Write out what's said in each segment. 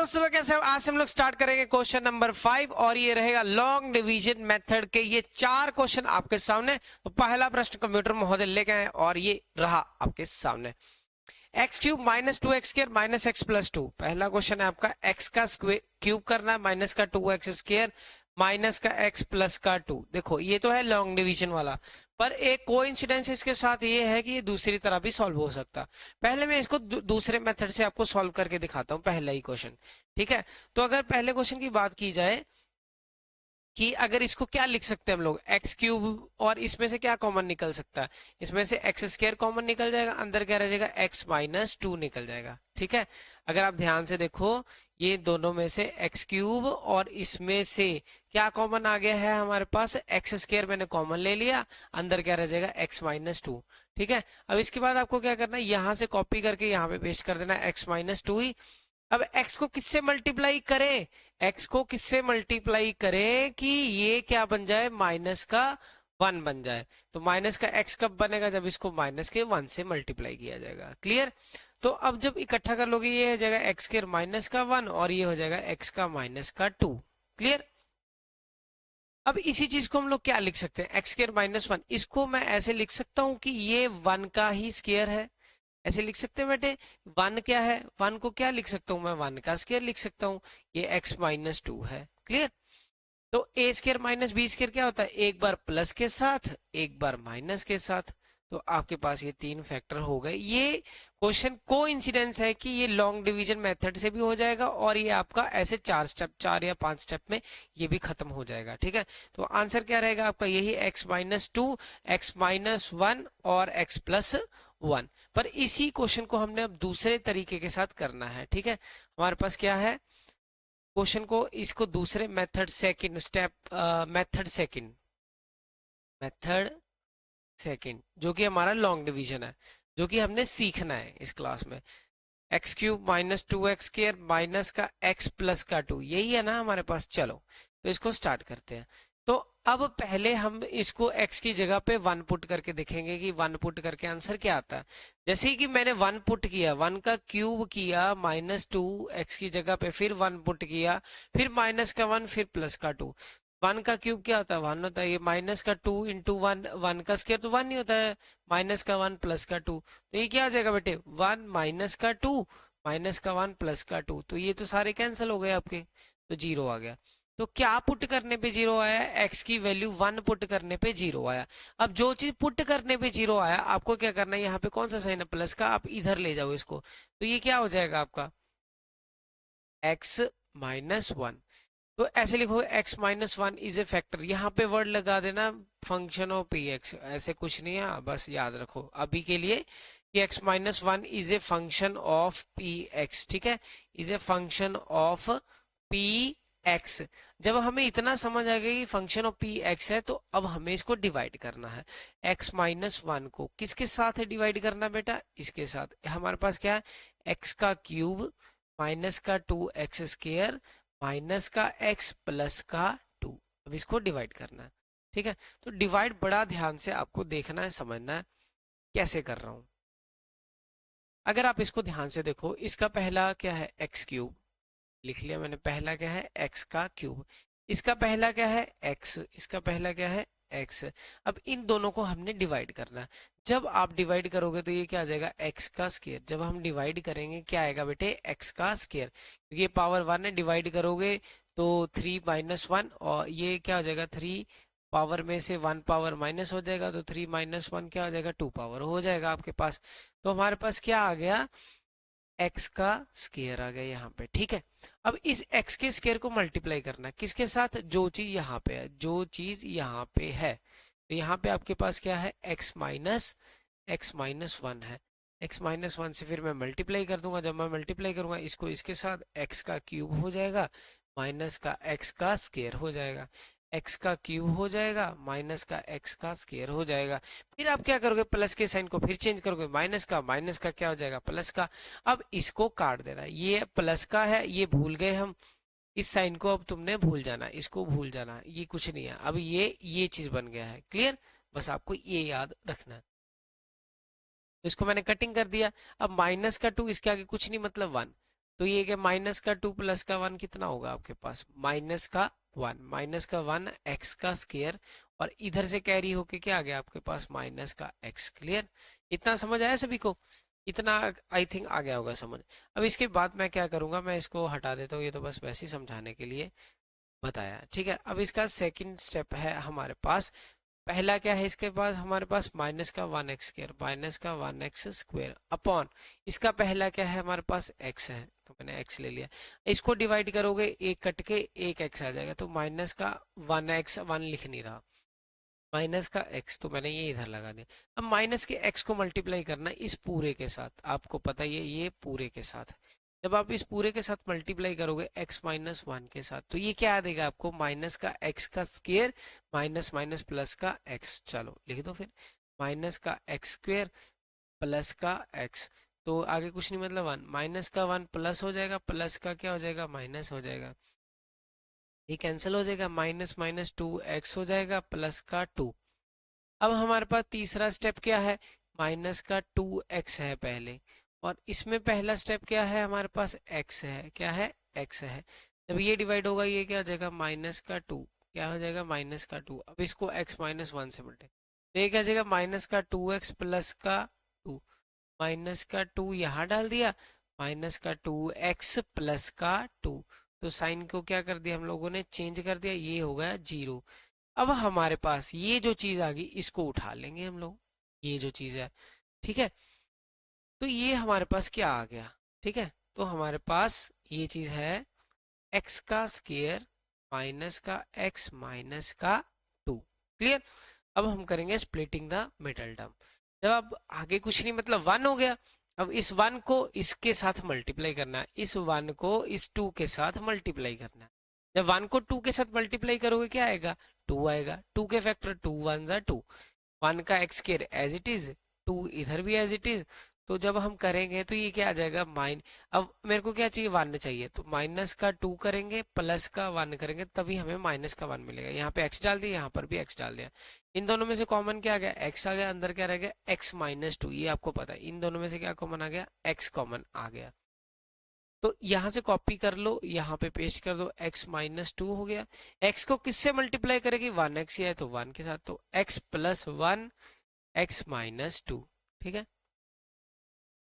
दोस्तों, तो कैसे हो? आज हम लोग स्टार्ट करेंगे क्वेश्चन नंबर 5 और ये रहेगा लॉन्ग डिवीजन मेथड के ये 4 क्वेश्चन आपके सामने। तो पहला प्रश्न कंप्यूटर महोदय लेके आए और ये रहा आपके सामने। X cube minus 2x square minus x plus 2। पहला क्वेश्चन है आपका एक्स का क्यूब करना है माइनस का 2x स्क्र माइनस का x प्लस का 2। देखो ये तो है लॉन्ग डिवीजन वाला, पर एक कोइंसिडेंस इसके साथ ये है कि ये दूसरी तरह भी सॉल्व हो सकता। पहले मैं इसको दूसरे मेथड से आपको सॉल्व करके दिखाता हूँ पहला ही क्वेश्चन। ठीक है, तो अगर पहले क्वेश्चन की बात की जाए कि अगर इसको क्या लिख सकते हैं हम लोग, एक्स क्यूब और इसमें से क्या कॉमन निकल सकता है, इसमें से एक्स स्क्वायर कॉमन निकल जाएगा, अंदर क्या रह जाएगा एक्स माइनस 2 निकल जाएगा। ठीक है, अगर आप ध्यान से देखो ये दोनों में से एक्स क्यूब और इसमें से क्या कॉमन आ गया है हमारे पास, एक्स स्क्वायर मैंने कॉमन ले लिया, अंदर क्या रह जाएगा एक्स माइनस 2। ठीक है, अब इसके बाद आपको क्या करना है, यहां से कॉपी करके यहाँ पे पेस्ट कर देना एक्स माइनस 2 ही। अब x को किससे मल्टीप्लाई करें, x को किससे मल्टीप्लाई करें कि ये क्या बन जाए, माइनस का 1 बन जाए। तो माइनस का x कब बनेगा, जब इसको माइनस के 1 से मल्टीप्लाई किया जाएगा। क्लियर? तो अब जब इकट्ठा कर लोगे ये हो जाएगा एक्स के माइनस का 1 और ये हो जाएगा x का माइनस का 2। क्लियर? अब इसी चीज को हम लोग क्या लिख सकते हैं, एक्स स्क्वायर माइनस 1, इसको मैं ऐसे लिख सकता हूं कि ये 1 का ही स्क्वायर है। ऐसे लिख सकते हैं बेटे, 1 क्या है, 1 को क्या लिख सकता हूं मैं, 1 का स्क्वायर लिख सकता हूं, ये x माइनस 2 है। क्लियर? तो ए स्क्वायर माइनस बी स्क्वायर क्या होता है, एक बार प्लस के साथ एक बार माइनस के साथ। तो आपके पास ये 3 फैक्टर हो गए। ये क्वेश्चन को इंसिडेंस है कि ये लॉन्ग डिवीजन मेथड से भी हो जाएगा और ये आपका ऐसे 4 या 5 स्टेप में ये भी खत्म हो जाएगा। ठीक है, तो आंसर क्या रहेगा आपका, यही x माइनस 2, x माइनस 1 और x प्लस 1। पर इसी क्वेश्चन को हमने अब दूसरे तरीके के साथ करना है। ठीक है, हमारे पास क्या है, क्वेश्चन को इसको दूसरे method second step method second जो कि हमारा लॉन्ग डिवीजन है, जो कि हमने सीखना है इस क्लास में। X cube minus 2x square minus का x प्लस का 2, यही है ना हमारे पास। चलो तो इसको स्टार्ट करते हैं। तो अब पहले हम इसको x की जगह पे 1 पुट करके देखेंगे कि 1 पुट करके आंसर क्या आता है। जैसे ही कि मैंने 1 पुट किया, 1 का क्यूब किया माइनस 2 x की जगह पे, फिर 1 पुट किया, फिर माइनस का 1 फिर प्लस का 2। 1 का क्यूब क्या होता है, 1 होता है, ये माइनस का 2 इंटू 1, 1 का स्क्वायर तो 1 ही होता है, माइनस का 1 प्लस का 2। तो ये क्या हो जाएगा बेटे, 1 माइनस का 2 माइनस का 1 प्लस का 2। तो ये तो सारे कैंसिल हो गए आपके, तो 0 आ गया। तो क्या पुट करने पे 0 आया, x की वैल्यू 1 पुट करने पे 0 आया। अब जो चीज पुट करने पे 0 आया, आपको क्या करना है, यहाँ पे कौन सा साइन है, प्लस का, आप इधर ले जाओ इसको। तो ये क्या हो जाएगा आपका x माइनस 1। तो ऐसे लिखो x minus 1 is a factor, यहाँ पे वर्ड लगा देना फंक्शन ऑफ पी एक्स, ऐसे कुछ नहीं है, बस याद रखो अभी के लिए कि x minus 1 is a function of P x. ठीक है, is a function of P x. जब हमें इतना समझ आ गया कि फंक्शन ऑफ पी एक्स है, तो अब हमें इसको डिवाइड करना है। x माइनस 1 को किसके साथ है डिवाइड करना बेटा, इसके साथ। हमारे पास क्या है, x का क्यूब माइनस का 2x स्क्वायर माइनस का x प्लस का 2। अब इसको डिवाइड करना है। ठीक है, तो डिवाइड बड़ा ध्यान से आपको देखना है, समझना है कैसे कर रहा हूं। अगर आप इसको ध्यान से देखो, इसका पहला क्या है, एक्स क्यूब लिख लिया मैंने, पहला क्या है एक्स का क्यूब, इसका पहला क्या है एक्स, इसका पहला क्या है एक्स। अब इन दोनों को हमने डिवाइड करना है। जब आप डिवाइड करोगे तो ये क्या आ जाएगा, एक्स का स्क्वायर। जब हम डिवाइड करेंगे क्या आएगा बेटे, एक्स का स्क्वायर, क्योंकि ये पावर 1 है, डिवाइड करोगे तो 3 माइनस 1, और ये क्या हो जाएगा, 3 पावर में से 1 पावर माइनस हो जाएगा, तो 3 माइनस 1 क्या हो जाएगा, 2 पावर हो जाएगा आपके पास। तो हमारे पास क्या आ गया, एक्स का स्क्वायर आ गया यहाँ पे। ठीक है, अब इस एक्स के स्क्वायर को मल्टीप्लाई करना है किसके साथ, जो चीज यहाँ पे है, जो चीज यहाँ पे है। तो यहाँ पे आपके पास क्या है, एक्स माइनस 1 है। एक्स माइनस 1 से फिर मैं मल्टीप्लाई कर दूंगा, जब मैं मल्टीप्लाई करूंगा इसको इसके साथ, एक्स का क्यूब हो जाएगा माइनस का एक्स का स्क्वायर हो जाएगा, एक्स का क्यूब हो जाएगा माइनस का एक्स का स्क्वायर हो जाएगा। फिर आप क्या करोगे, प्लस के साइन को फिर चेंज करोगे, माइनस का क्या हो जाएगा, प्लस का। अब इसको काट देना, ये प्लस का है, ये भूल गए हम, इस साइन को अब तुमने भूल जाना, इसको भूल जाना, ये कुछ नहीं है। अब ये चीज बन गया है। क्लियर? बस आपको ये याद रखना है। तो इसको मैंने कटिंग कर दिया। अब माइनस का 2 इसके आगे कुछ नहीं, मतलब 1, तो ये क्या माइनस का 2 प्लस का 1 कितना होगा आपके पास, माइनस का 1, माइनस का 1 एक्स का स्क्वायर, और इधर से कैरी होके क्या आ गया आपके पास माइनस का एक्स। क्लियर, इतना समझ आया सभी को, इतना आई थिंक आ गया होगा समझ। अब इसके बाद मैं क्या करूंगा, मैं इसको हटा देता हूँ, ये तो बस वैसे ही समझाने के लिए बताया, ठीक है। अब इसका सेकंड स्टेप है हमारे पास, पहला क्या है इसके पास हमारे पास माइनस का 1 एक्स स्क्वायर, माइनस का 1 एक्स स्क्वायर अपॉन, इसका पहला क्या है हमारे पास एक्स है, तो मैंने एक्स ले लिया। इसको डिवाइड करोगे, एक कट के एक एक्स आ जाएगा, तो माइनस का 1 एक्स, 1 लिख नहीं रहा, माइनस का एक्स, तो मैंने ये इधर लगा दिया। अब माइनस के एक्स को मल्टीप्लाई करना है इस पूरे के साथ, आपको पता ही है ये पूरे के साथ। जब आप इस पूरे के साथ मल्टीप्लाई करोगे x माइनस 1 के साथ, तो ये क्या देगा आपको, माइनस का x का स्क्वायर माइनस माइनस प्लस का x। चलो लिख दो फिर, माइनस का एक्स स्क्वायर प्लस का x, तो आगे कुछ नहीं मतलब 1, माइनस का 1 प्लस हो जाएगा, प्लस का क्या हो जाएगा माइनस हो जाएगा, ये कैंसिल हो जाएगा, माइनस माइनस 2x हो जाएगा प्लस का 2। अब हमारे पास तीसरा स्टेप क्या है, माइनस का 2x है पहले, और इसमें पहला स्टेप क्या है हमारे पास x है, क्या है x है। जब ये डिवाइड होगा ये क्या हो जाएगा माइनस का 2, क्या हो जाएगा माइनस का 2। अब इसको x माइनस 1 से मल्टीप्लाई, तो ये क्या हो जाएगा माइनस का 2x प्लस का 2, माइनस का 2 यहाँ डाल दिया, माइनस का 2x प्लस का 2, तो साइन को क्या कर दिया हम लोगों ने चेंज कर दिया, ये हो गया 0। अब हमारे पास ये जो चीज आ गई इसको उठा लेंगे हम लोग, ये जो चीज है, ठीक है। तो ये हमारे पास क्या आ गया, ठीक है, तो हमारे पास ये चीज है एक्स का स्क्वायर माइनस का एक्स माइनस का 2। क्लियर, अब हम करेंगे स्प्लिटिंग द मिडल टर्म। जब अब आगे कुछ नहीं मतलब 1 हो गया, अब इस 1 को इसके साथ मल्टीप्लाई करना है, इस 1 को इस 2 के साथ मल्टीप्लाई करना है। जब 1 को 2 के साथ मल्टीप्लाई करोगे क्या आएगा 2 आएगा, 2 के फैक्टर 2 1 जा 2, 1 का x square as it is, 2 इधर भी एज इट इज। तो जब हम करेंगे तो ये क्या आ जाएगा माइन, अब मेरे को क्या चाहिए 1 चाहिए, तो माइनस का 2 करेंगे प्लस का 1 करेंगे तभी हमें माइनस का 1 मिलेगा। यहाँ पे x डाल दिया, यहाँ पर भी x डाल दिया, इन दोनों में से कॉमन क्या आ गया x आ गया, अंदर क्या रह गया x माइनस 2, ये आपको पता है इन दोनों में से क्या कॉमन आ गया x कॉमन आ गया। तो यहाँ से कॉपी कर लो, यहाँ पे पेस्ट कर दो, x माइनस 2 हो गया। x को किससे मल्टीप्लाई करेगी 1x ही है तो 1 के साथ, तो x प्लस 1 x माइनस 2, ठीक है,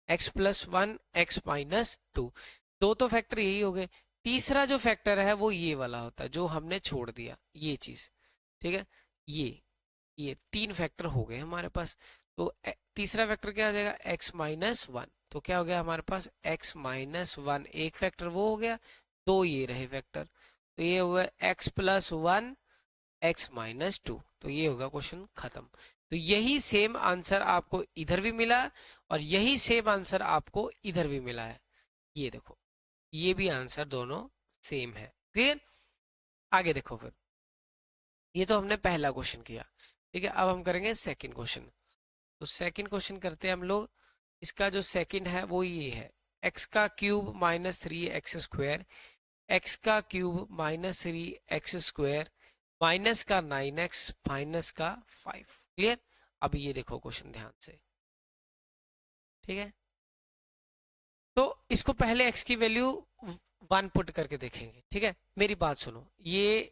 x प्लस 1 x माइनस 2, दो तो फैक्टर यही हो गए। तीसरा जो फैक्टर है वो ये वाला होता है जो हमने छोड़ दिया, ये चीज, ठीक है, ये 3 फैक्टर हो गए हमारे पास। तो तीसरा फैक्टर क्या आ जाएगा x माइनस 1, तो क्या हो गया हमारे पास x माइनस 1, एक फैक्टर वो हो गया, दो ये रहे फैक्टर, तो ये होगा x प्लस 1 x माइनस 2, तो ये होगा क्वेश्चन खत्म। तो यही सेम आंसर आपको इधर भी मिला और यही सेम आंसर आपको इधर भी मिला है, ये देखो ये भी आंसर दोनों सेम है। क्लियर, आगे देखो फिर, ये तो हमने पहला क्वेश्चन किया, ठीक है। अब हम करेंगे सेकंड क्वेश्चन। तो सेकंड क्वेश्चन करते हैं हम लोग, इसका जो सेकंड है वो ये है, एक्स का cube minus 3 x square, x का cube minus 3 x square minus का 9 एक्स माइनस का 5। क्लियर, अब ये देखो क्वेश्चन ध्यान से, ठीक है। तो इसको पहले x की वैल्यू 1 पुट करके देखेंगे, ठीक है। मेरी बात सुनो, ये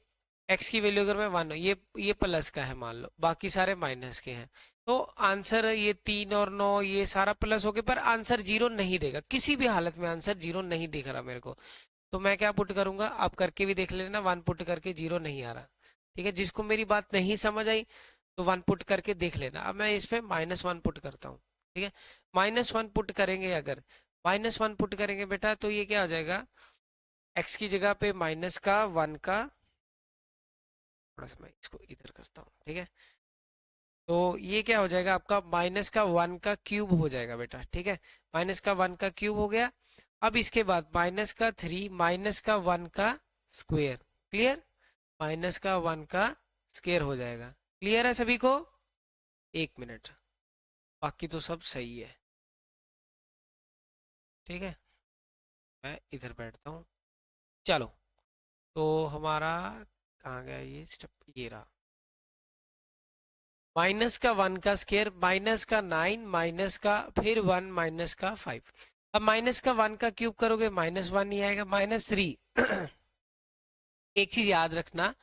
x की वैल्यू अगर मैं 1, ये प्लस का है मान लो, बाकी सारे माइनस के हैं, तो आंसर ये 3 और 9 ये सारा प्लस हो गया, पर आंसर 0 नहीं देगा, किसी भी हालत में आंसर 0 नहीं दिख रहा मेरे को। तो मैं क्या पुट करूंगा, आप करके भी देख लेना, 1 पुट करके 0 नहीं आ रहा, ठीक है। जिसको मेरी बात नहीं समझ आई तो 1 पुट करके देख लेना। अब मैं इस पे -1 पुट करता हूँ, ठीक है। -1 पुट करेंगे, अगर -1 पुट करेंगे बेटा तो ये क्या हो जाएगा, x की जगह पे माइनस का 1 का, थोड़ा सा मैं इसको इधर करता हूँ, ठीक है। तो ये क्या हो जाएगा आपका माइनस का 1 का क्यूब हो जाएगा बेटा, ठीक है, माइनस का 1 का क्यूब हो गया। अब इसके बाद माइनस का 3 माइनस का 1 का स्क्वायर, क्लियर, माइनस का 1 का स्क्वायर हो जाएगा। क्लियर है सभी को, 1 मिनट, बाकी तो सब सही है, ठीक है। मैं इधर बैठता हूँ, चलो। तो हमारा कहाँ गया ये स्टेप, ये रहा, माइनस का 1 का स्क्वायर माइनस का 9 माइनस का फिर 1 माइनस का 5। अब माइनस का 1 का क्यूब करोगे -1 ही आएगा, -3। एक चीज याद रखना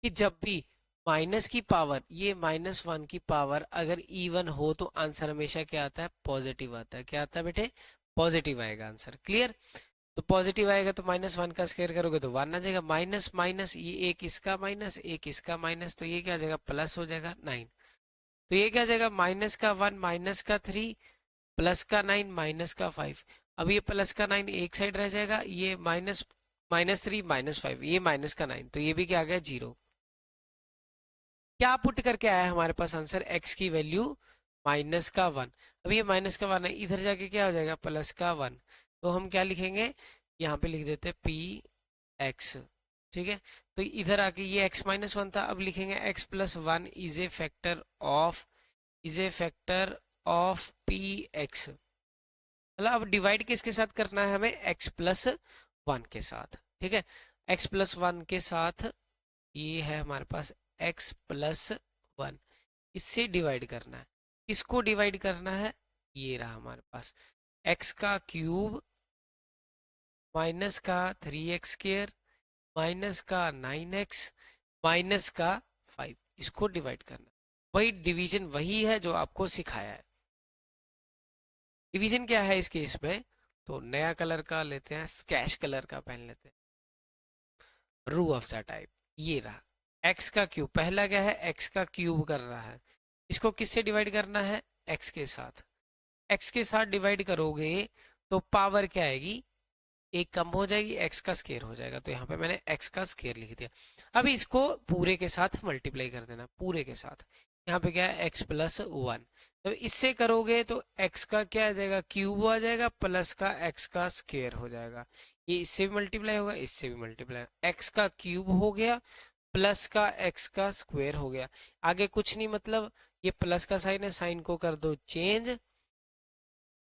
कि जब भी माइनस की पावर, ये -1 की पावर अगर इवन हो तो आंसर हमेशा क्या आता है, पॉजिटिव आता है। क्या आता है बेटे, पॉजिटिव आएगा आंसर। क्लियर। तो पॉजिटिव आएगा तो -1 का स्क्वायर करोगे तो 1 आ जाएगा, माइनस माइनस ये एक इसका माइनस एक इसका माइनस, तो ये क्या आ जाएगा, प्लस हो जाएगा 9। तो ये क्या आ जाएगा, -1 -3 +9 -5। अब ये +9 एक साइड रह जाएगा, ये -3 -5, ये -9, तो ये भी क्या आ गया, 0। क्या पुट करके आया हमारे पास आंसर, x की वैल्यू -1। अब ये -1 है, इधर जाके क्या हो जाएगा, +1। तो हम क्या लिखेंगे, यहाँ पे लिख देते p x। ठीक है, तो इधर आके ये x -1 था, अब लिखेंगे x+1 is a factor of p x। मतलब अब डिवाइड किसके साथ करना है हमें, x+1 के साथ। ठीक है, x+1 के साथ, ये है हमारे पास x+1, इससे डिवाइड करना है। इसको डिवाइड करना है, ये रहा हमारे पास x का क्यूब माइनस का 3x² माइनस का 9x माइनस का 5, इसको डिवाइड करना। वही डिवीजन वही है जो आपको सिखाया है। डिवीजन क्या है इस केस में, तो नया कलर का लेते हैं, स्कैश कलर का पेन लेते हैं, रू ऑफ सा टाइप। ये रहा x का क्यूब, पहला क्या है, x का क्यूब कर रहा है, इसको किससे डिवाइड करना है, x के साथ। x के साथ डिवाइड करोगे तो पावर क्या आएगी, एक कम हो जाएगी, x का स्केयर हो जाएगा, तो यहाँ पे मैंने x का स्केयर लिख दिया। अब इसको पूरे के साथ मल्टीप्लाई कर देना, पूरे के साथ। यहाँ पे क्या है, x+1। तो इससे करोगे तो x का क्या आ जाएगा, क्यूब आ जाएगा, प्लस का x का स्केयर हो जाएगा। ये इससे भी मल्टीप्लाई होगा, इससे भी मल्टीप्लाई, x का क्यूब हो गया प्लस का x का स्क्वायर हो गया। आगे कुछ नहीं, मतलब ये प्लस का साइन है, साइन को कर दो चेंज,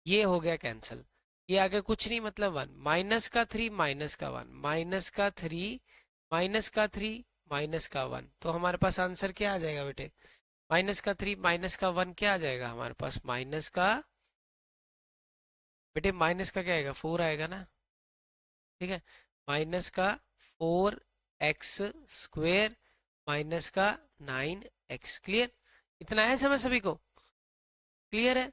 ये हो गया कैंसिल। ये आगे कुछ नहीं, मतलब 1, -3 -1 -3 -3 -1, तो हमारे पास आंसर क्या आ जाएगा बेटे, -3 -1 क्या आ जाएगा हमारे पास, माइनस का, बेटे माइनस का क्या आएगा, 4 आएगा ना। ठीक है, माइनस का 4x² माइनस का 9x। क्लियर, इतना है समझ सभी को, क्लियर है।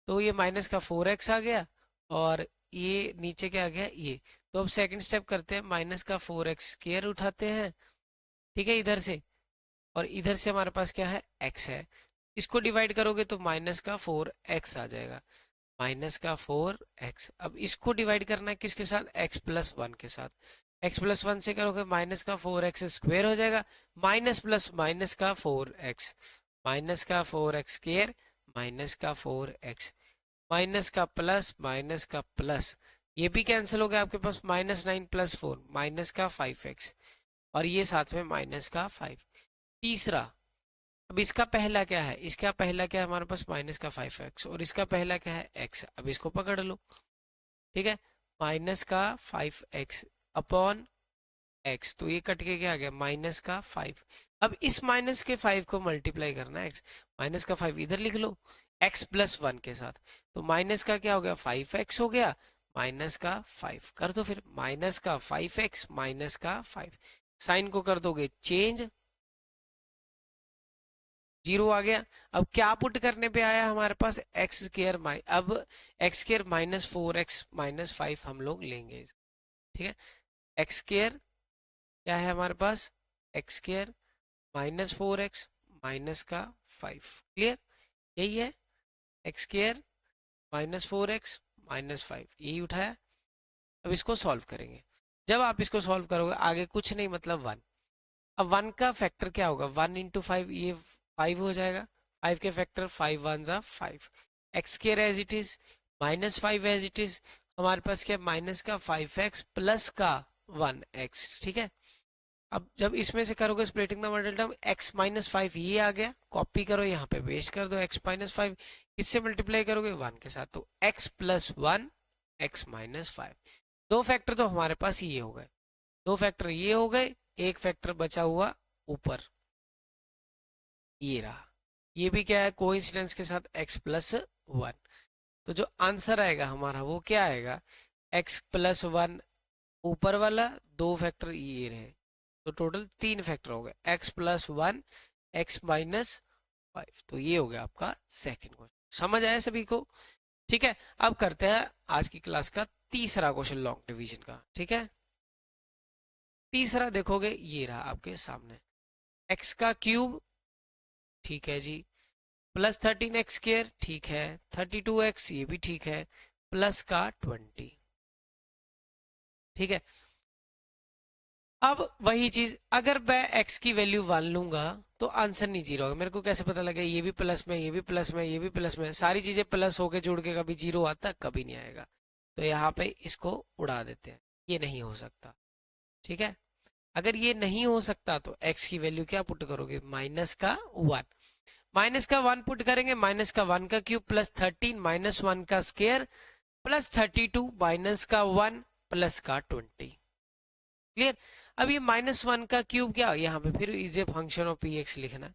तो ये -4x आ गया, और ये नीचे क्या आ गया, ये। तो अब सेकंड स्टेप करते हैं, -4x² उठाते हैं, ठीक है, इधर से, और इधर से हमारे पास क्या है, x है। इसको डिवाइड करोगे तो -4x आ जाएगा, -4x। अब इसको डिवाइड करना है किसके साथ, x+1 के साथ। x+1 से करोगे -4x² हो जाएगा, माइनस प्लस माइनस का 4x, -4x² -4x, माइनस का प्लस माइनस का प्लस, ये भी कैंसिल हो गया आपके पास, -9 + 4 -5x, और ये साथ में -5। तीसरा, अब इसका पहला क्या है, इसका पहला क्या है हमारे पास, -5x, और इसका पहला क्या है, x। अब इसको पकड़ लो, ठीक है, -5x अपॉन x, तो ये कट के क्या आ गया, -5। अब इस -5 को मल्टीप्लाई करना है x, -5 इधर लिख लो x+1 के साथ, तो माइनस का क्या हो गया, 5x हो गया, -5 कर दो फिर, -5x -5, साइन को कर दोगे चेंज, 0 आ गया। अब क्या पुट करने पे आया हमारे पास, x², अब x² -4x -5 हम लोग लेंगे, ठीक है। x² क्या है हमारे पास, x² -4x -5। क्लियर, यही है, x² -4x -5, यही उठाया। अब इसको सॉल्व करेंगे, जब आप इसको सॉल्व करोगे आगे कुछ नहीं, मतलब 1। अब 1 का फैक्टर क्या होगा, 1 × 5, ये 5 हो जाएगा, 5 के फैक्टर 5 1 ज़ा 5, x² as it is, -5 as it is, हमारे पास क्या, माइनस का 5x प्लस का 1x। ठीक है, अब जब इसमें से करोगे splitting the model term, x -5 ये आ गया, कॉपी करो यहाँ पे पेस्ट कर दो, x -5 इससे मल्टीप्लाई करोगे 1 के साथ, तो x+1 x -5। दो फैक्टर तो हमारे पास ये हो गए, दो फैक्टर ये हो गए, एक फैक्टर बचा हुआ ऊपर, ये रहा, ये भी क्या है, कोइंसिडेंस के साथ x+1। तो जो आंसर आएगा हमारा वो क्या आएगा, x प्लस वन ऊपर वाला, दो फैक्टर ये रहे, तो टोटल तीन फैक्टर हो गए, x plus one x minus five. तो ये हो गया आपका सेकंड क्वेश्चन। समझ आया सभी को? ठीक है, अब करते हैं आज की क्लास का तीसरा क्वेश्चन लॉन्ग डिवीजन का। ठीक है, तीसरा देखोगे ये रहा आपके सामने, x का क्यूब, ठीक है जी, प्लस 13x स्क्वायर, ठीक है, 32x ये भी ठीक है, प्लस का 20। ठीक है, अब वही चीज अगर मैं x की वैल्यू 1 लूंगा तो आंसर नहीं जीरो होगा। मेरे को कैसे पता लगे, ये भी प्लस में, ये भी प्लस में, ये भी प्लस में, सारी चीजें प्लस होके जुड़ के कभी जीरो आता कभी नहीं आएगा। तो यहाँ पे इसको उड़ा देते हैं, ये नहीं हो सकता। ठीक है, अगर ये नहीं हो सकता तो x की वैल्यू क्या पुट करोगे, माइनस का 1, माइनस का 1 पुट करेंगे, माइनस का 1 का क्यूब प्लस 13 माइनस 1 का स्क्वायर प्लस 32 माइनस का 1 प्लस का 20। क्लियर? अब ये माइनस 1 का क्यूब क्या, यहाँ पे फिर is a function of P x लिखना।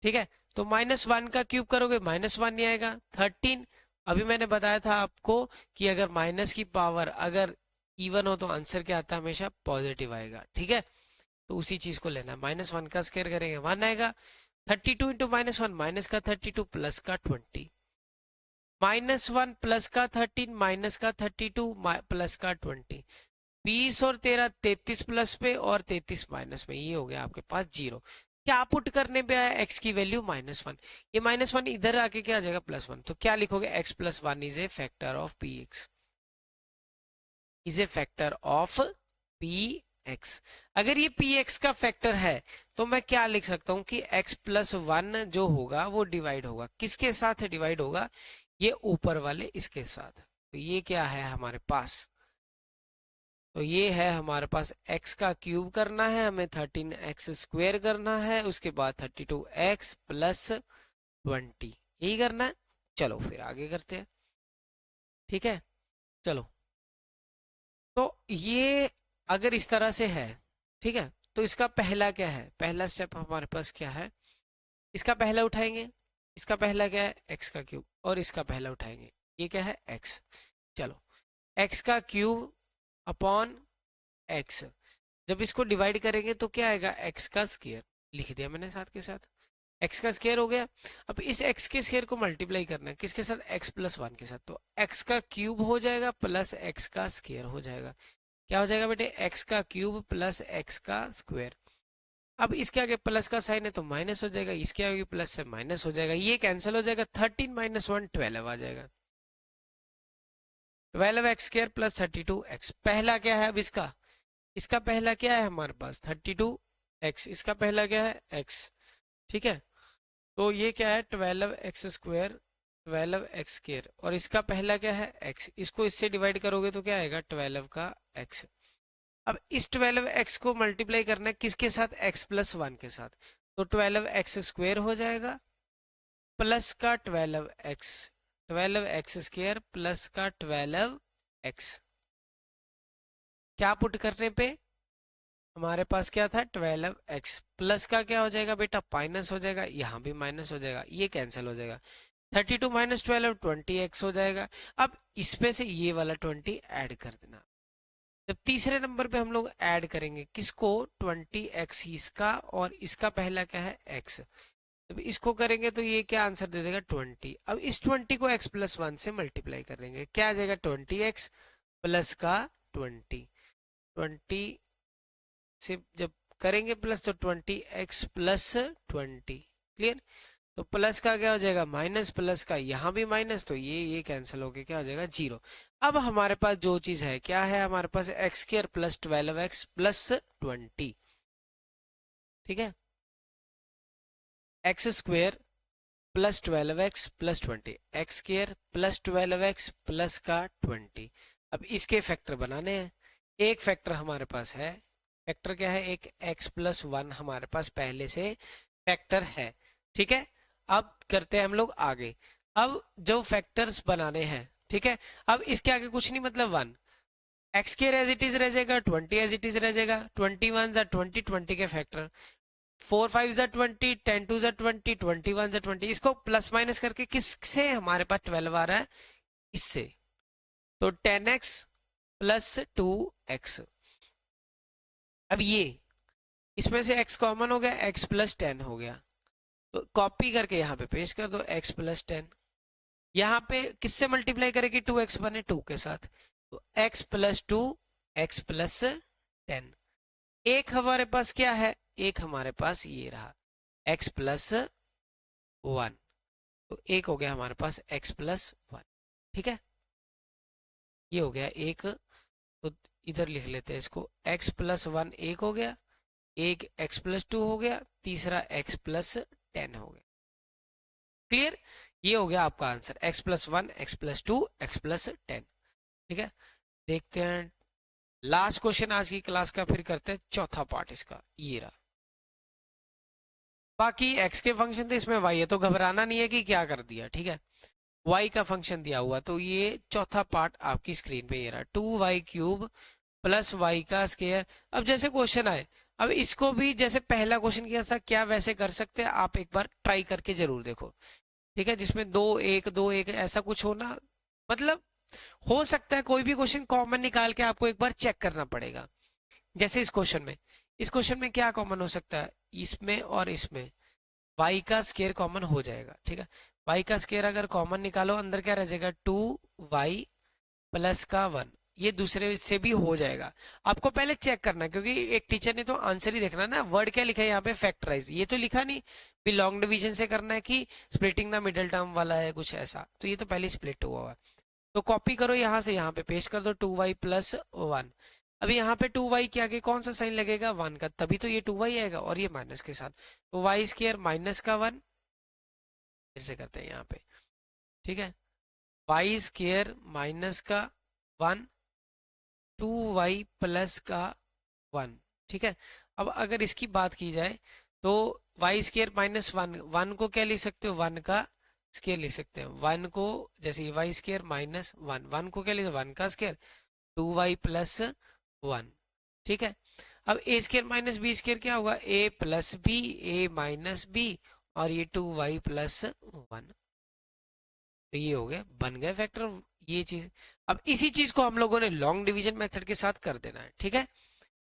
ठीक है, तो माइनस 1 का क्यूब करोगे माइनस 1 नहीं आएगा, 13। अभी मैंने बताया था आपको कि अगर माइनस की पावर अगर इवन हो तो आंसर क्या आता है, हमेशा पॉजिटिव आएगा। ठीक है, तो उसी चीज को लेना है, माइनस 1 का स्क्वायर करेंगे 1 आएगा, 32 इंटू माइनस 1 माइनस का 32 प्लस का 20, माइनस 1 प्लस का 13 माइनस का 32 प्लस का 20, 20 और 13 33 प्लस पे और 33 माइनस में, ये हो गया आपके पास जीरो। क्या पुट करने पे आया, x की वैल्यू माइनस 1, ये माइनस 1 इधर आके क्या आ जाएगा प्लस 1, तो क्या लिखोगे, x plus 1 is a factor of P x, is a factor of P x. अगर ये पी एक्स का फैक्टर है तो मैं क्या लिख सकता हूं कि x प्लस 1 जो होगा वो डिवाइड होगा, किसके साथ डिवाइड होगा, ये ऊपर वाले इसके साथ। तो ये क्या है हमारे पास, तो ये है हमारे पास x का क्यूब करना है हमें, 13x स्क्वायर करना है, उसके बाद 32x प्लस 20, यही करना है। चलो फिर आगे करते हैं। ठीक है, चलो, तो ये अगर इस तरह से है, ठीक है, तो इसका पहला क्या है, पहला स्टेप हमारे पास क्या है, इसका पहला उठाएंगे, इसका पहला क्या है x का क्यूब, और इसका पहला उठाएंगे, ये क्या है x। चलो, x का क्यूब अपॉन x, जब इसको डिवाइड करेंगे तो क्या आएगा, x का स्क्वायर, लिख दिया मैंने साथ के साथ, x का स्क्वायर हो गया। अब इस x के स्क्वायर को मल्टीप्लाई करना है किसके साथ, x प्लस 1 के साथ, तो x का क्यूब हो जाएगा प्लस x का स्क्वायर हो जाएगा, क्या हो जाएगा बेटे, x का क्यूब प्लस x का स्क्वायर। अब इसके आगे प्लस का साइन है तो माइनस हो जाएगा, इसके आगे प्लस से माइनस हो जाएगा, ये कैंसिल हो जाएगा, 13 माइनस 1 12 आ जाएगा, 12x स्क्वायर प्लस 32x। पहला क्या है अब इसका, इसका पहला क्या है हमारे पास 32x, इसका पहला क्या है x। ठीक है, तो ये क्या है 12x स्क्वायर, 12x स्क्वायर, और इसका पहला क्या है x, इसको इससे डिवाइड करोगे तो क्या आएगा 12 का x। अब इस 12x को मल्टीप्लाई करना है किसके साथ, x प्लस 1 के साथ, तो 12x स्क्वायर हो जाएगा प्लस का 12x, 12x स्क्वायर प्लस का 12x। क्या पुट करने पे हमारे पास क्या था 12x, प्लस का क्या हो जाएगा बेटा माइनस हो जाएगा, यहाँ भी माइनस हो जाएगा, ये कैंसिल हो जाएगा, 32 माइनस 12 20x हो जाएगा। अब इसमें से ये वाला 20 ऐड कर देना। जब तीसरे नंबर पे हम लोग ऐड करेंगे किसको, 20x इसका, और इसका पहला क्या है x, जब इसको करेंगे तो ये क्या आंसर दे देगा 20। अब इस 20 को x प्लस 1 से मल्टीप्लाई कर देंगे, क्या आ जाएगा 20x प्लस का 20, 20 से जब करेंगे प्लस तो 20x प्लस 20। क्लियर? तो प्लस का क्या हो जाएगा माइनस, प्लस का यहाँ भी माइनस, तो ये कैंसिल होके क्या हो जाएगा जीरो। अब हमारे पास जो चीज है क्या है, हमारे पास x square plus 12x plus 20। ठीक है, x square plus 12x plus 20, x square plus 12x plus का 20। अब इसके फैक्टर बनाने हैं, एक फैक्टर हमारे पास है, फैक्टर क्या है, एक x प्लस 1 हमारे पास पहले से फैक्टर है। ठीक है, अब करते हैं हम लोग आगे। अब जो फैक्टर्स बनाने हैं, ठीक है, अब इसके आगे कुछ नहीं मतलब 1, x square as it is रह जाएगा, 20 एज इट इज रह जाएगा, 21 20 20 के फैक्टर, 4 5 जा 20, 10 2 जा 20, 21 जा 20, इसको प्लस माइनस करके किससे हमारे पास 12 आ रहा है, इससे, तो 10x प्लस 2x। अब ये इसमें से x कॉमन हो गया, x प्लस 10 हो गया, तो कॉपी करके यहाँ पे पेस्ट कर दो x प्लस 10। यहाँ पे किससे मल्टीप्लाई करेगी, 2x बने 2 के साथ, तो x प्लस 2 x प्लस 10। एक हमारे पास क्या है, एक हमारे पास ये रहा x प्लस 1, तो एक हो गया हमारे पास x प्लस 1। ठीक है, ये हो गया एक, तो इधर लिख लेते हैं इसको, x प्लस 1 एक हो गया, एक x प्लस 2 हो गया, तीसरा x प्लस 10 हो गया। क्लियर, ये हो गया आपका answer, x plus 1 x plus 2 x plus 10। ठीक है, देखते हैं लास्ट क्वेश्चन आज की क्लास का, फिर करते हैं चौथा पार्ट इसका, ये रहा। बाकी x के फंक्शन थे, इसमें y है, तो घबराना नहीं है कि क्या कर दिया। ठीक है, y का फंक्शन दिया हुआ, तो ये चौथा पार्ट आपकी स्क्रीन पे ये रहा, 2y क्यूब प्लस y का स्क्वायर। अब जैसे क्वेश्चन आए, अब इसको भी जैसे पहला क्वेश्चन किया था, क्या वैसे कर सकते हैं, आप एक बार ट्राई करके जरूर देखो। ठीक है, जिसमें 2 1 2 1 ऐसा कुछ हो ना, मतलब हो सकता है कोई भी क्वेश्चन कॉमन निकाल के आपको एक बार चेक करना पड़ेगा। जैसे इस क्वेश्चन में, इस क्वेश्चन में क्या कॉमन हो सकता है, इसमें और इसमें y का स्क्वायर कॉमन हो जाएगा। ठीक है, y का स्क्वायर अगर कॉमन निकालो, अंदर क्या रह जाएगा, 2y प्लस का 1, ये दूसरे से भी हो जाएगा। आपको पहले चेक करना है, क्योंकि एक टीचर ने तो आंसर ही देखना ना, वर्ड क्या लिखा है यहाँ पे, फैक्टराइज, ये तो लिखा नहीं भी लॉन्ग डिवीजन से करना है कि स्प्लिटिंग द मिडिल टर्म वाला है कुछ ऐसा, तो ये तो पहले स्प्लिट हुआ है। तो कॉपी करो यहाँ से, यहाँ पे पेस्ट कर दो 2y प्लस 1। अभी यहाँ पे 2y के आगे कौन सा साइन लगेगा, 1 का, तभी तो ये 2y आएगा, और ये माइनस के साथ, तो y स्क्वायर माइनस का 1, फिर से करते हैं यहाँ पे। ठीक है, y स्क्वायर माइनस का 1, 2y प्लस का 1। ठीक है, अब अगर इसकी बात की जाए, तो y स्क्वायर माइनस 1, 1 को क्या लिख सकते हो, 1 का स्क्वायर लिख सकते हैं, 1 को जैसे y स्क्वायर माइनस 1, 1 को क्या लिख, 1 का स्क्वायर, 2y प्लस 1। ठीक है, अब a square minus b square क्या होगा, a plus b, a minus b, और ये 2y प्लस 1, तो ये हो गया, बन गए फैक्टर ये चीज। अब इसी चीज को हम लोगों ने लॉन्ग डिवीजन मेथड के साथ कर देना है। ठीक है,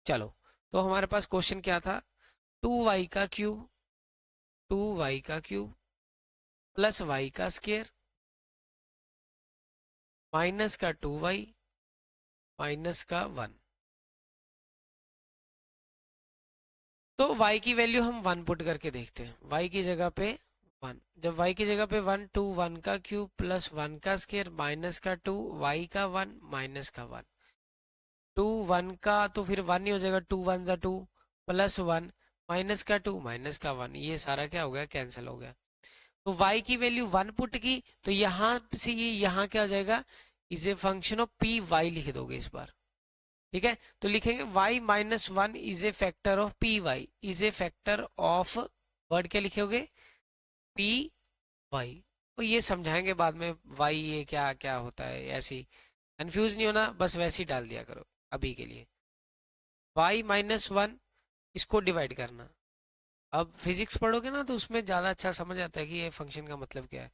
चलो, तो हमारे पास क्वेश्चन क्या था, 2y का क्यूब, 2y का क्यूब प्लस y का स्क्वायर माइनस का 2y माइनस का 1। तो y की वैल्यू हम 1 पुट करके देखते हैं, y की जगह पे 1, जब y की जगह पे 1, 2 1 का क्यूब प्लस 1 का स्क्वायर माइनस का 2 y का 1 माइनस का 1, 2 1 का तो फिर 1 ही हो जाएगा, 2 1 जा 2 प्लस 1 माइनस का 2 माइनस का 1, ये सारा क्या हो गया, कैंसिल हो गया। तो y की वैल्यू 1 पुट की, तो यहाँ से ये यहाँ क्या हो जाएगा, is a function of p y लिख दोगे इस बार। ठीक है, तो लिखेंगे y माइनस 1 is a factor of p y, is a factor of, word क्या लिखोगे, पी वाई। तो ये समझाएंगे बाद में y ये क्या क्या होता है, ऐसी कंफ्यूज नहीं होना, बस वैसे ही डाल दिया करो अभी के लिए। y माइनस 1 इसको डिवाइड करना, अब फिजिक्स पढ़ोगे ना तो उसमें ज्यादा अच्छा समझ आता है कि ये फंक्शन का मतलब क्या है।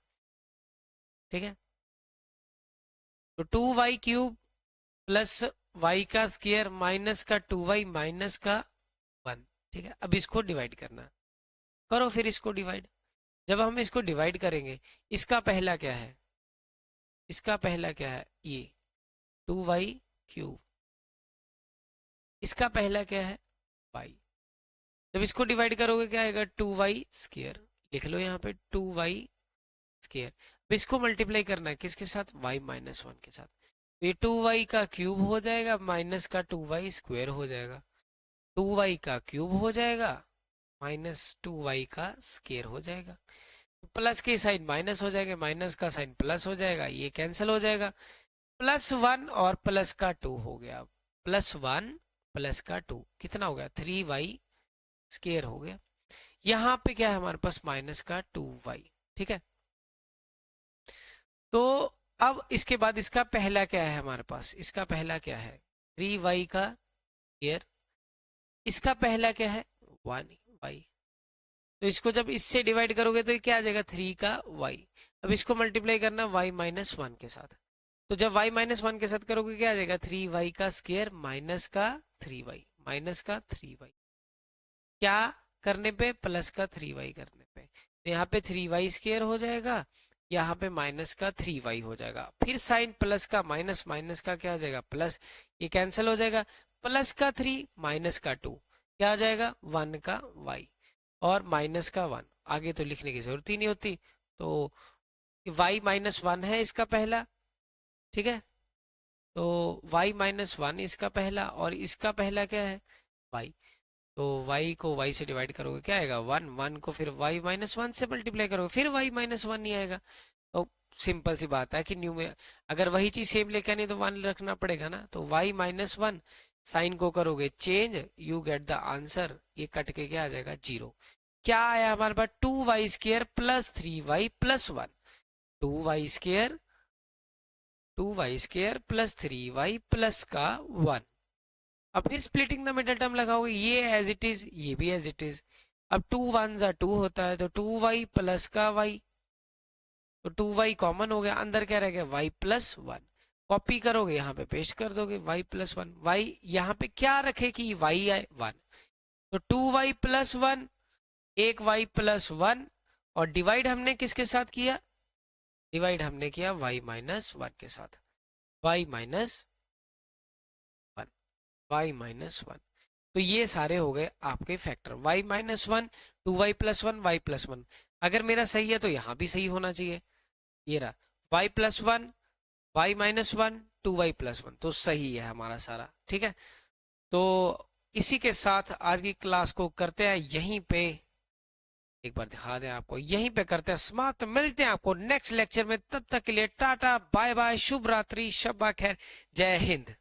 ठीक है, तो 2y क्यूब प्लस y का स्क्वायर माइनस का 2y माइनस का 1। ठीक है, अब इसको डिवाइड करना, करो फिर इसको डिवाइड। जब हम इसको डिवाइड करेंगे, इसका पहला क्या है, इसका पहला क्या है, ये 2y क्यूब, इसका पहला क्या है, y। जब इसको डिवाइड करोगे क्या आएगा, 2y स्क्वायर, लिख लो यहाँ पे 2y स्क्वायर। अब इसको मल्टीप्लाई करना है किसके साथ, y माइनस 1 के साथ, तो ये 2y का क्यूब हो जाएगा माइनस का 2y स्क्वायर हो जाएगा, 2y का क्यूब हो जाएगा माइनस 2y का स्क्वायर हो जाएगा, प्लस के साइन माइनस हो जाएगा, माइनस का साइन प्लस हो जाएगा, ये कैंसिल हो जाएगा, प्लस 1 और प्लस का 2 हो गया, प्लस 1 प्लस का 2 कितना हो गया, 3y स्क्वायर हो गया। यहाँ पे क्या है हमारे पास, माइनस का 2y। ठीक है, तो अब इसके बाद इसका पहला क्या है हमारे पास, इसका पहला क्या है, 3y का स्क्वायर, इसका पहला क्या है, 1y, तो इसको जब इससे डिवाइड करोगे तो ये क्या आ जाएगा 3 का y। अब इसको मल्टीप्लाई करना y माइनस वन के साथ, तो जब y माइनस वन के साथ करोगे क्या आ जाएगा 3y का स्क्वायर माइनस का 3y, माइनस का 3y, क्या करने पे प्लस का 3y करने पे, तो यहाँ पे 3y स्क्वायर हो जाएगा, यहाँ पे माइनस का 3y हो जाएगा, फिर साइन प्लस का माइनस, माइनस का क्या हो जाएगा प्लस, ये कैंसिल हो जाएगा, प्लस का 3 माइनस का 2 क्या आ जाएगा 1 का y, और माइनस का 1, आगे तो लिखने की जरूरत ही नहीं होती, तो y माइनस वन है इसका पहला, ठीक है, तो y माइनस वन इसका पहला, और इसका पहला क्या है y, तो y को y से डिवाइड करोगे क्या आएगा 1, 1 को फिर y माइनस वन से मल्टीप्लाई करोगे फिर y माइनस वन नहीं आएगा। तो सिंपल सी बात है कि न्यू में अगर वही चीज सेम लेकर नहीं तो 1 रखना पड़ेगा ना, तो y माइनस वन, साइन को करोगे change, you get the answer, ये कट के क्या आ जाएगा 0। क्या आया हमारे पास 2y square plus 3y plus 1, 2y square, 2y square plus 3y plus का 1। अब फिर स्प्लिटिंग द मिडल टर्म लगाओगे, ये एज इट इज, ये भी एज इट इज, अब 2 1 जा 2 होता है, तो 2y प्लस का y, तो 2y कॉमन हो गया, अंदर क्या रह गया y प्लस वन, कॉपी करोगे यहाँ पे पेस्ट कर दोगे y प्लस वन, y यहाँ पे क्या रखे कि y आए 1, तो 2y प्लस वन, एक y प्लस वन, और डिवाइड हमने किसके साथ किया, डिवाइड हमने किया y माइनस वन के साथ, y minus one, y minus one, तो ये सारे हो गए आपके factor, y minus one, 2y plus one, y plus one, अगर मेरा सही है तो यहाँ भी सही होना चाहिए, ये रहा y plus one, y minus one, 2y plus one, तो सही है हमारा सारा, ठीक है। तो इसी के साथ आज की क्लास को करते हैं यहीं पे, एक बार दिखा दें आपको, यहीं पे करते हैं समाप्त, मिलते हैं आपको नेक्स्ट लेक्चर में, तब तक के लिए टाटा बाय बाय, शुभ रात्रि, शब्बा खैर, जय हिंद।